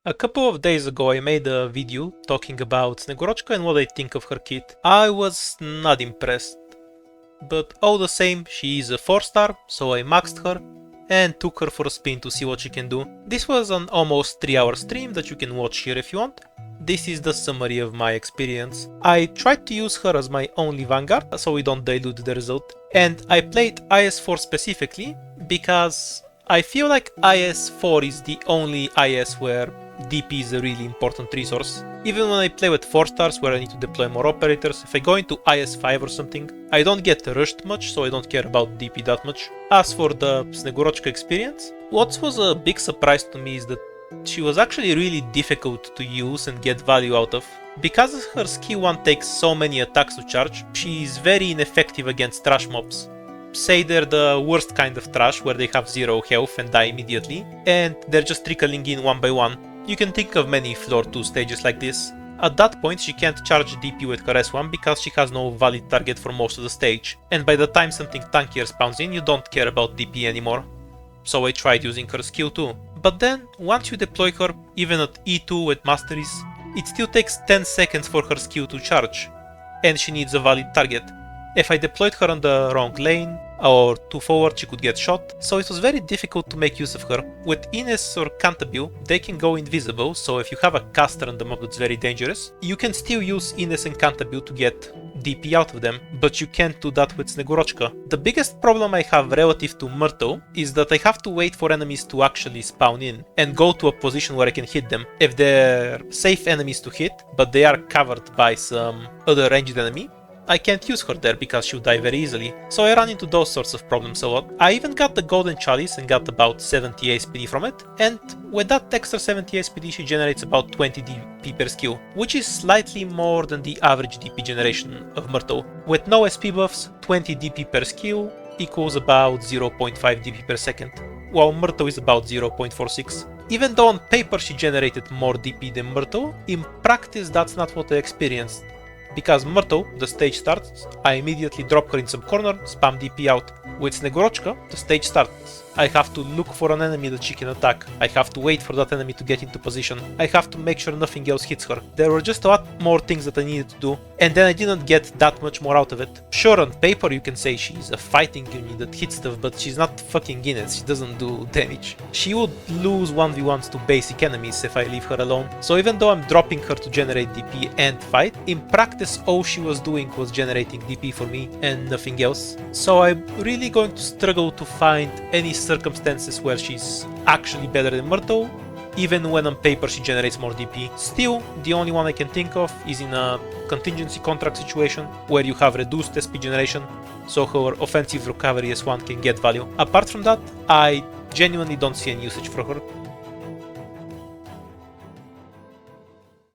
A couple of days ago I made a video talking about Snegurochka and what I think of her kit. I was not impressed, but all the same she is a 4-star, so I maxed her and took her for a spin to see what she can do. This was an almost 3-hour stream that you can watch here if you want. This is the summary of my experience. I tried to use her as my only vanguard so we don't dilute the result, and I played IS-4 specifically because I feel like IS-4 is the only IS where DP is a really important resource. Even when I play with 4-stars where I need to deploy more operators, if I go into IS-5 or something, I don't get rushed much, so I don't care about DP that much. As for the Snegurochka experience, what was a big surprise to me is that she was actually really difficult to use and get value out of. Because her skill 1 takes so many attacks to charge, she is very ineffective against trash mobs. Say they're the worst kind of trash where they have 0 health and die immediately, and they're just trickling in one by one. You can think of many floor 2 stages like this. At that point she can't charge DP with her S1 because she has no valid target for most of the stage, and by the time something tankier spawns in you don't care about DP anymore. So I tried using her skill 2. But then, once you deploy her, even at E2 with masteries, it still takes 10 seconds for her skill to charge, and she needs a valid target. If I deployed her on the wrong lane, or too forward she could get shot, so it was very difficult to make use of her. With Ines or Cantabile, they can go invisible, so if you have a caster on the mob that's very dangerous, you can still use Ines and Cantabile to get DP out of them, but you can't do that with Snegurochka. The biggest problem I have relative to Myrtle is that I have to wait for enemies to actually spawn in and go to a position where I can hit them. If they're safe enemies to hit, but they are covered by some other ranged enemy, I can't use her there because she'll die very easily, so I run into those sorts of problems a lot. I even got the golden chalice and got about 70 SPD from it, and with that extra 70 SPD she generates about 20 DP per skill, which is slightly more than the average DP generation of Myrtle. With no SP buffs, 20 DP per skill equals about 0.5 DP per second, while Myrtle is about 0.46. Even though on paper she generated more DP than Myrtle, in practice that's not what I experienced. Because Myrtle, the stage starts, I immediately drop her in some corner, spam DP out. With Snegurochka, the stage starts. I have to look for an enemy that she can attack. I have to wait for that enemy to get into position. I have to make sure nothing else hits her. There were just a lot more things that I needed to do, and then I didn't get that much more out of it. Sure, on paper you can say she's a fighting unit that hits stuff, but she's not fucking Guinness, she doesn't do damage. She would lose 1v1s to basic enemies if I leave her alone. So even though I'm dropping her to generate DP and fight, in practice all she was doing was generating DP for me and nothing else. So I'm really going to struggle to find any circumstances where she's actually better than Myrtle, even when on paper she generates more DP. Still, the only one I can think of is in a contingency contract situation where you have reduced SP generation, so her offensive recovery S1 can get value. Apart from that, I genuinely don't see any usage for her.